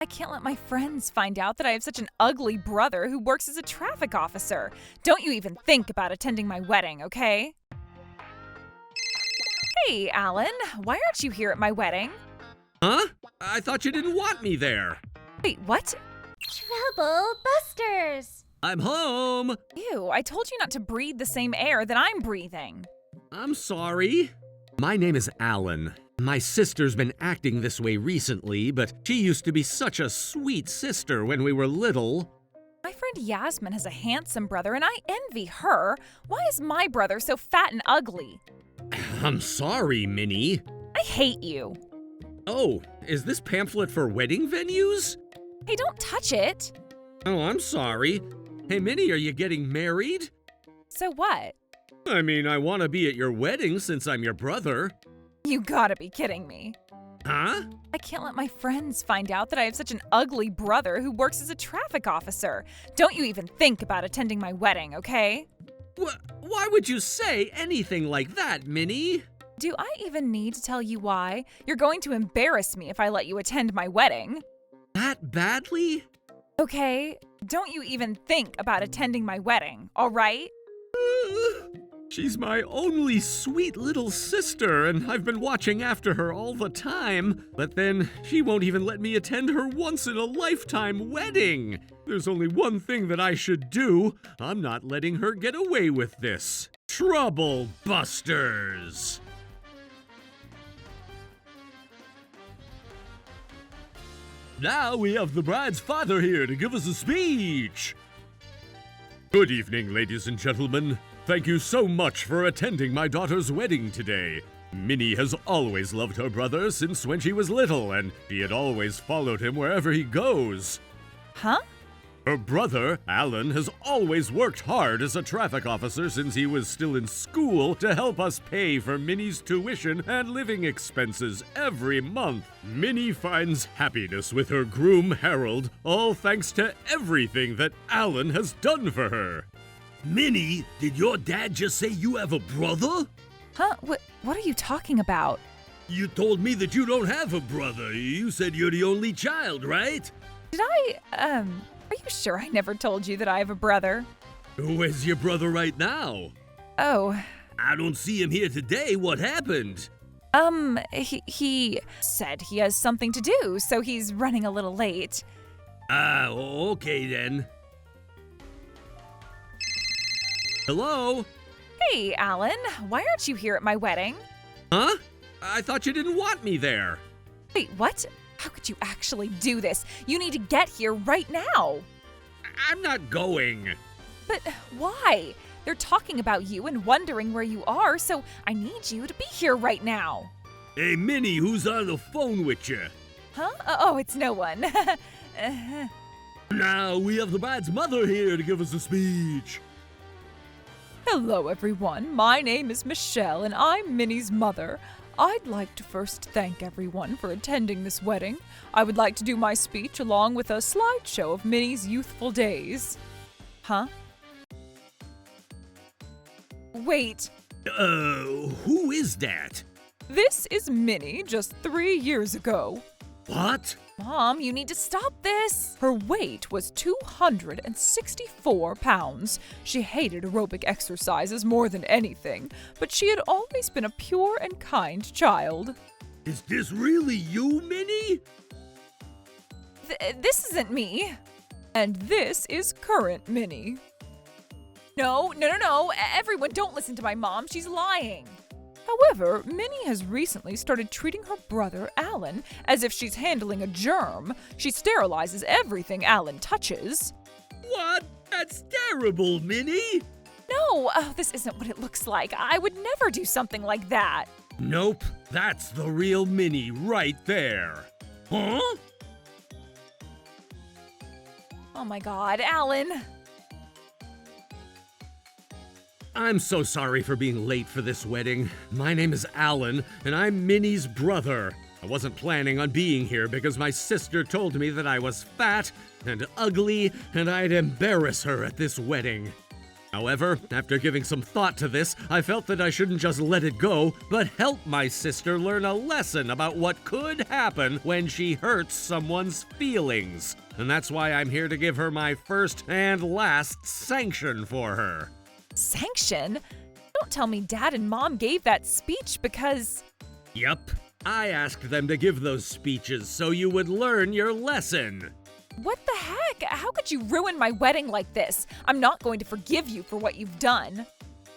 I can't let my friends find out that I have such an ugly brother who works as a traffic officer. Don't you even think about attending my wedding, okay? Hey, Alan, why aren't you here at my wedding? Huh? I thought you didn't want me there. Wait, what? Trouble Busters! I'm home. Ew, I told you not to breathe the same air that I'm breathing. I'm sorry. My name is Alan. My sister's been acting this way recently, but she used to be such a sweet sister when we were little. My friend Yasmin has a handsome brother and I envy her. Why is my brother so fat and ugly? I'm sorry, Minnie. I hate you. Oh, is this pamphlet for wedding venues? Hey, don't touch it. Oh, I'm sorry. Hey, Minnie, are you getting married? So what? I mean, I want to be at your wedding since I'm your brother. You gotta be kidding me. Huh? I can't let my friends find out that I have such an ugly brother who works as a traffic officer. Don't you even think about attending my wedding, okay? Why would you say anything like that, Minnie? Do I even need to tell you why? You're going to embarrass me if I let you attend my wedding. That badly? Okay, don't you even think about attending my wedding, all right? She's my only sweet little sister, and I've been watching after her all the time. But then she won't even let me attend her once-in-a-lifetime wedding. There's only one thing that I should do. I'm not letting her get away with this. Trouble Busters! Now we have the bride's father here to give us a speech. Good evening, ladies and gentlemen. Thank you so much for attending my daughter's wedding today. Minnie has always loved her brother since when she was little, and she had always followed him wherever he goes. Huh? Her brother, Alan, has always worked hard as a traffic officer since he was still in school to help us pay for Minnie's tuition and living expenses every month. Minnie finds happiness with her groom, Harold, all thanks to everything that Alan has done for her. Minnie, did your dad just say you have a brother? Huh? What are you talking about? You told me that you don't have a brother. You said you're the only child, right? Did I, are you sure I never told you that I have a brother? Where's your brother right now? Oh, I don't see him here today. What happened? he said he has something to do, so he's running a little late. Okay then. Hello? Hey, Alan, why aren't you here at my wedding? Huh? I thought you didn't want me there. Wait, what? How could you actually do this? You need to get here right now. I'm not going. But why? They're talking about you and wondering where you are, so I need you to be here right now. Hey, Minnie, who's on the phone with you? Huh? Oh, it's no one. Now we have the bride's mother here to give us a speech. Hello, everyone. My name is Michelle, and I'm Minnie's mother. I'd like to first thank everyone for attending this wedding. I would like to do my speech along with a slideshow of Minnie's youthful days. Huh? Wait, Who is that? this is Minnie just 3 years ago. What? Mom, you need to stop this! Her weight was 264 pounds. She hated aerobic exercises more than anything, but she had always been a pure and kind child. Is this really you, Minnie? This isn't me. And this is current Minnie. No. Everyone, don't listen to my mom. She's lying. However, Minnie has recently started treating her brother, Alan, as if she's handling a germ. She sterilizes everything Alan touches. What? That's terrible, Minnie. No, this isn't what it looks like. I would never do something like that. Nope, that's the real Minnie right there. Huh? Oh my God, Alan. I'm so sorry for being late for this wedding. My name is Alan, and I'm Minnie's brother. I wasn't planning on being here because my sister told me that I was fat and ugly, and I'd embarrass her at this wedding. However, after giving some thought to this, I felt that I shouldn't just let it go, but help my sister learn a lesson about what could happen when she hurts someone's feelings. And that's why I'm here to give her my first and last sanction for her. Sanction? Don't tell me Dad and Mom gave that speech because… Yup, I asked them to give those speeches so you would learn your lesson. What the heck? How could you ruin my wedding like this? I'm not going to forgive you for what you've done.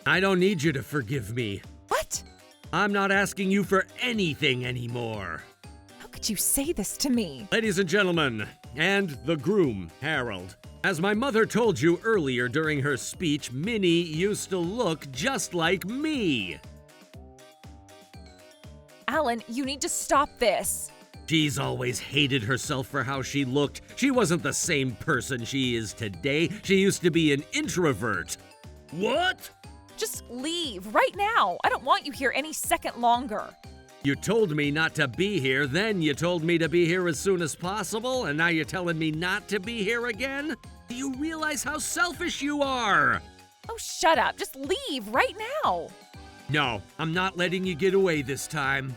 I don't need you to forgive me. What? I'm not asking you for anything anymore. How could you say this to me? Ladies and gentlemen, and the groom, Harold. As my mother told you earlier during her speech, Minnie used to look just like me. Alan, you need to stop this. She's always hated herself for how she looked. She wasn't the same person she is today. She used to be an introvert. What? Just leave right now. I don't want you here any second longer. You told me not to be here, then you told me to be here as soon as possible, and now you're telling me not to be here again? Do you realize how selfish you are? Oh, shut up. Just leave right now. No, I'm not letting you get away this time.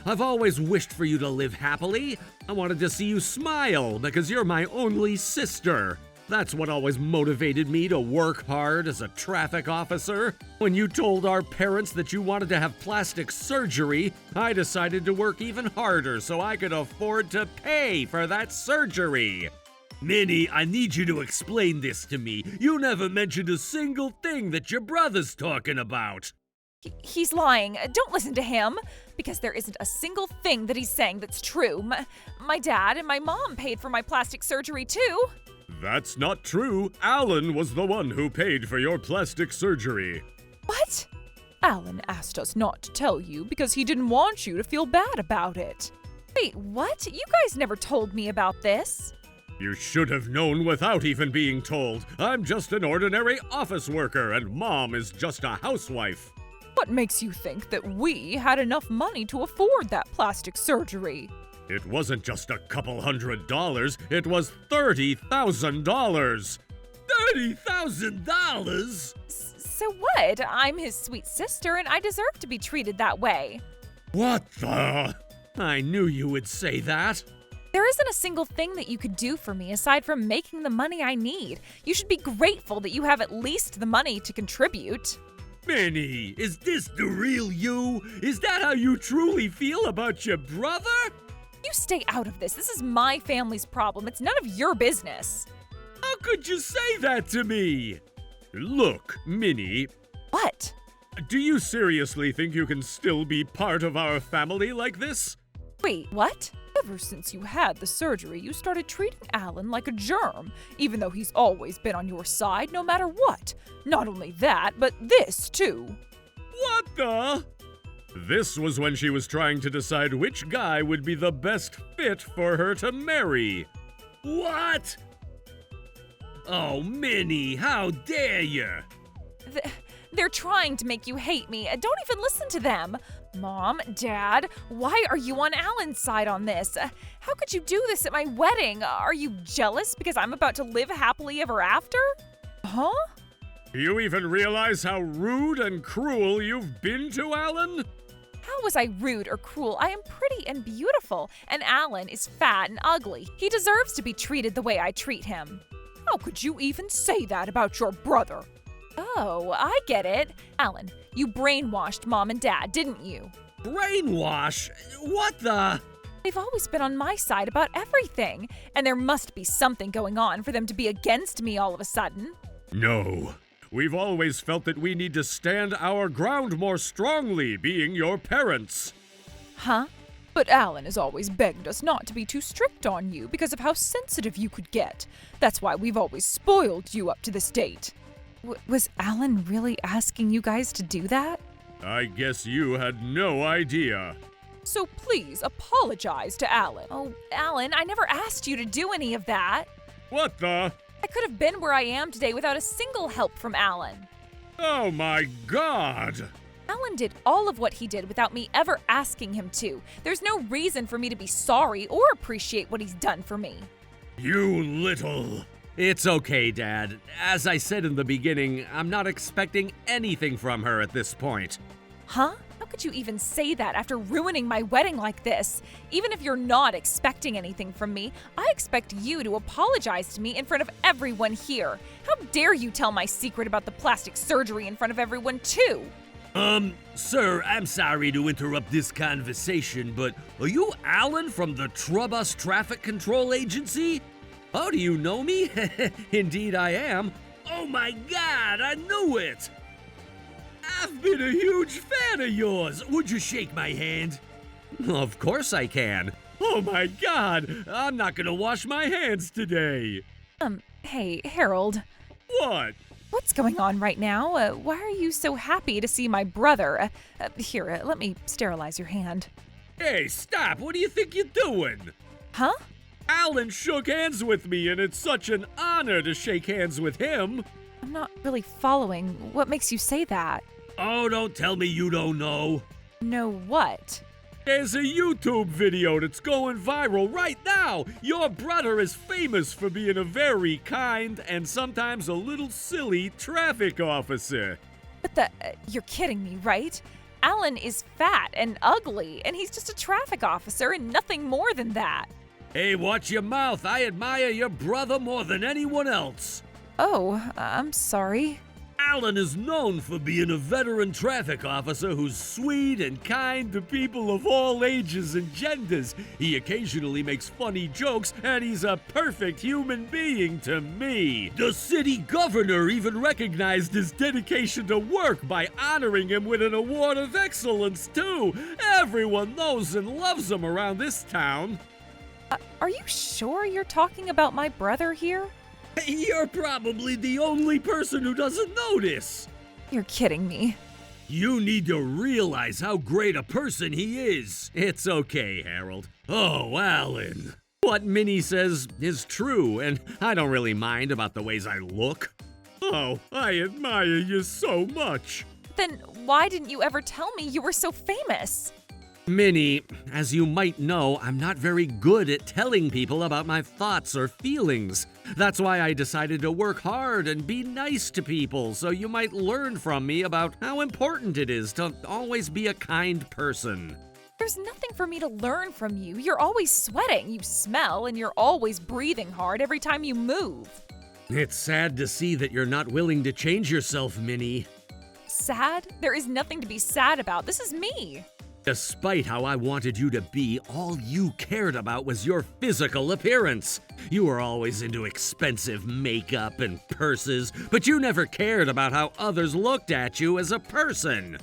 I've always wished for you to live happily. I wanted to see you smile because you're my only sister. That's what always motivated me to work hard as a traffic officer. When you told our parents that you wanted to have plastic surgery, I decided to work even harder so I could afford to pay for that surgery. Minnie, I need you to explain this to me. You never mentioned a single thing that your brother's talking about. He's lying. Don't listen to him, because there isn't a single thing that he's saying that's true. My dad and my mom paid for my plastic surgery too. That's not true. Alan was the one who paid for your plastic surgery. What? Alan asked us not to tell you because he didn't want you to feel bad about it. Wait, what? You guys never told me about this. You should have known without even being told. I'm just an ordinary office worker, and Mom is just a housewife. What makes you think that we had enough money to afford that plastic surgery? It wasn't just a couple $100, it was $30,000. $30,000? So what? I'm his sweet sister and I deserve to be treated that way. What the? I knew you would say that. There isn't a single thing that you could do for me aside from making the money I need. You should be grateful that you have at least the money to contribute. Minnie, is this the real you? Is that how you truly feel about your brother? You stay out of this. This is my family's problem. It's none of your business. How could you say that to me? Look, Minnie. What? Do you seriously think you can still be part of our family like this? Wait, what? Ever since you had the surgery, you started treating Alan like a germ, even though he's always been on your side no matter what. Not only that, but this too. What the? This was when she was trying to decide which guy would be the best fit for her to marry. What? Oh, Minnie, how dare you? They're trying to make you hate me. Don't even listen to them. Mom, Dad, why are you on Alan's side on this? How could you do this at my wedding? Are you jealous because I'm about to live happily ever after? Huh? Do you even realize how rude and cruel you've been to Alan? How was I rude or cruel? I am pretty and beautiful, and Alan is fat and ugly. He deserves to be treated the way I treat him. How could you even say that about your brother? Oh, I get it. Alan, you brainwashed Mom and Dad, didn't you? Brainwash? What the? They've always been on my side about everything, and there must be something going on for them to be against me all of a sudden. No. We've always felt that we need to stand our ground more strongly, being your parents. Huh? But Alan has always begged us not to be too strict on you because of how sensitive you could get. That's why we've always spoiled you up to this date. Was Alan really asking you guys to do that? I guess you had no idea. So please apologize to Alan. Oh, Alan, I never asked you to do any of that. What the? I could have been where I am today without a single help from Alan. Oh my God! Alan did all of what he did without me ever asking him to. There's no reason for me to be sorry or appreciate what he's done for me. You little... It's okay, Dad. As I said in the beginning, I'm not expecting anything from her at this point. Huh? How could you even say that after ruining my wedding like this? Even if you're not expecting anything from me, I expect you to apologize to me in front of everyone here. How dare you tell my secret about the plastic surgery in front of everyone, too? Sir, I'm sorry to interrupt this conversation, but are you Alan from the Trubus Traffic Control Agency? Oh, do you know me? Indeed I am. Oh my God, I knew it! I've been a huge fan of yours. Would you shake my hand? Of course I can. Oh my God, I'm not gonna wash my hands today. Hey, Harold. What? What's going on right now? Why are you so happy to see my brother? Here, let me sterilize your hand. Hey, stop! What do you think you're doing? Huh? Alan shook hands with me, and it's such an honor to shake hands with him. I'm not really following. What makes you say that? Oh, don't tell me you don't know. Know what? There's a YouTube video that's going viral right now. Your brother is famous for being a very kind and sometimes a little silly traffic officer. But you're kidding me, right? Alan is fat and ugly, and he's just a traffic officer and nothing more than that. Hey, watch your mouth. I admire your brother more than anyone else. Oh, I'm sorry. Alan is known for being a veteran traffic officer who's sweet and kind to people of all ages and genders. He occasionally makes funny jokes, and he's a perfect human being to me. The city governor even recognized his dedication to work by honoring him with an award of excellence, too. Everyone knows and loves him around this town. Are you sure you're talking about my brother here? You're probably the only person who doesn't notice. You're kidding me. You need to realize how great a person he is. It's okay, Harold. Oh, Alan. What Minnie says is true, and I don't really mind about the ways I look. Oh, I admire you so much. Then why didn't you ever tell me you were so famous? Minnie, as you might know, I'm not very good at telling people about my thoughts or feelings. That's why I decided to work hard and be nice to people, so you might learn from me about how important it is to always be a kind person. There's nothing for me to learn from you. You're always sweating, you smell, and you're always breathing hard every time you move. It's sad to see that you're not willing to change yourself, Minnie. Sad? There is nothing to be sad about. This is me. Despite how I wanted you to be, all you cared about was your physical appearance. You were always into expensive makeup and purses, but you never cared about how others looked at you as a person.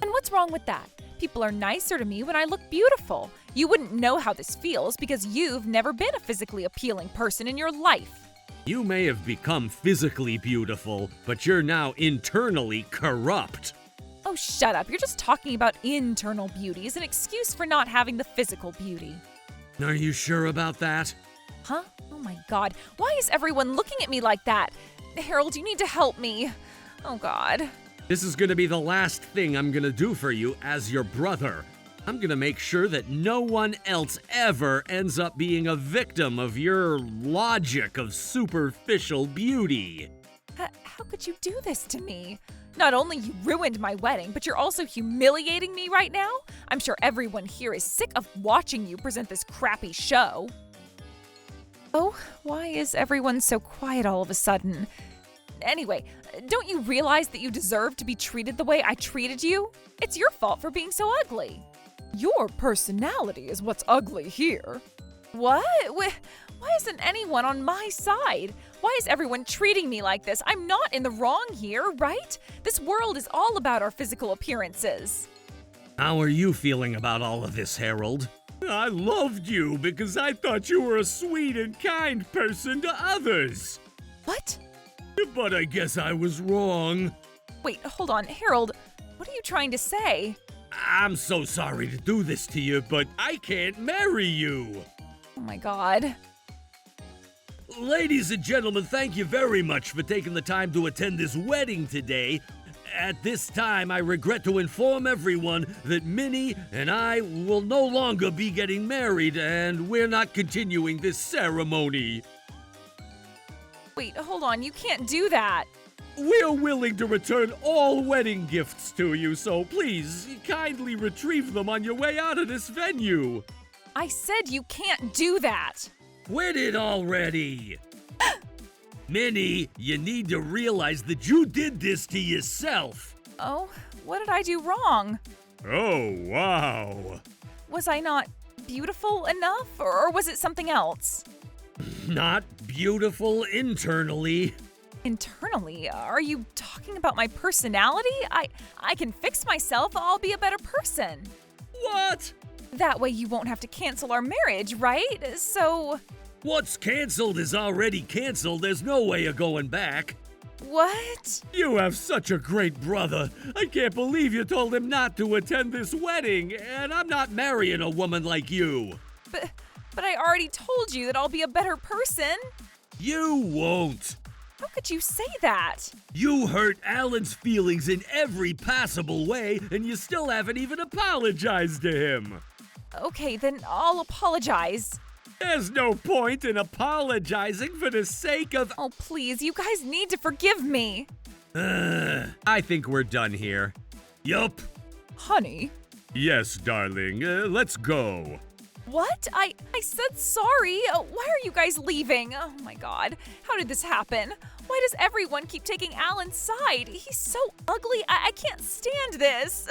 And what's wrong with that? People are nicer to me when I look beautiful. You wouldn't know how this feels because you've never been a physically appealing person in your life. You may have become physically beautiful, but you're now internally corrupt. Oh, shut up. You're just talking about internal beauty as an excuse for not having the physical beauty. Are you sure about that? Huh? Oh my God. Why is everyone looking at me like that? Harold, you need to help me. Oh God. This is gonna be the last thing I'm gonna do for you as your brother. I'm gonna make sure that no one else ever ends up being a victim of your logic of superficial beauty. How could you do this to me? Not only you ruined my wedding, but you're also humiliating me right now? I'm sure everyone here is sick of watching you present this crappy show. Oh, why is everyone so quiet all of a sudden? Anyway, don't you realize that you deserve to be treated the way I treated you? It's your fault for being so ugly. Your personality is what's ugly here. What? Why isn't anyone on my side? Why is everyone treating me like this? I'm not in the wrong here, right? This world is all about our physical appearances. How are you feeling about all of this, Harold? I loved you because I thought you were a sweet and kind person to others. What? But I guess I was wrong. Wait, hold on. Harold, what are you trying to say? I'm so sorry to do this to you, but I can't marry you. Oh my God. Ladies and gentlemen, thank you very much for taking the time to attend this wedding today. At this time, I regret to inform everyone that Minnie and I will no longer be getting married, and we're not continuing this ceremony. Wait, hold on, you can't do that. We're willing to return all wedding gifts to you, so please, kindly retrieve them on your way out of this venue. I said you can't do that. Quit it already! Minnie, you need to realize that you did this to yourself. Oh, what did I do wrong? Oh, wow. Was I not beautiful enough, or was it something else? Not beautiful internally. Internally, are you talking about my personality? I can fix myself. I'll be a better person. What? That way you won't have to cancel our marriage, right? So, What's canceled is already canceled. There's no way of going back. what? You have such a great brother. I can't believe you told him not to attend this wedding, and I'm not Marrying a woman like you. But I already told you that I'll be a better person. You won't. How could you say that? You hurt Alan's feelings in every possible way, and you still haven't even apologized to him. Okay, then I'll apologize. There's no point in apologizing for the sake of. Oh, please, you guys need to forgive me. I think we're done here. Yup. Honey. Yes, darling, let's go. What? I said sorry. Why are you guys leaving? Oh my god. How did this happen? Why does everyone keep taking Alan's side? He's so ugly. I can't stand this.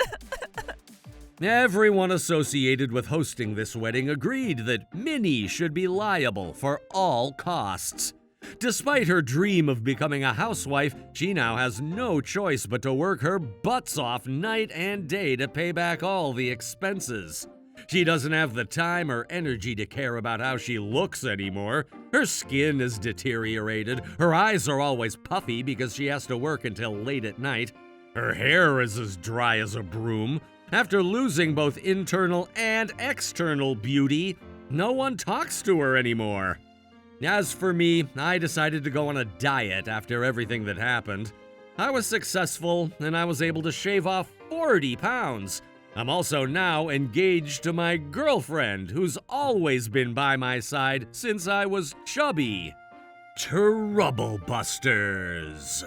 Everyone associated with hosting this wedding agreed that Minnie should be liable for all costs. Despite her dream of becoming a housewife, she now has no choice but to work her butts off night and day to pay back all the expenses. She doesn't have the time or energy to care about how she looks anymore. Her skin is deteriorated, her eyes are always puffy because she has to work until late at night. Her hair is as dry as a broom. After losing both internal and external beauty, no one talks to her anymore. As for me, I decided to go on a diet after everything that happened. I was successful, and I was able to shave off 40 pounds. I'm also now engaged to my girlfriend, who's always been by my side since I was chubby. Trouble Busters.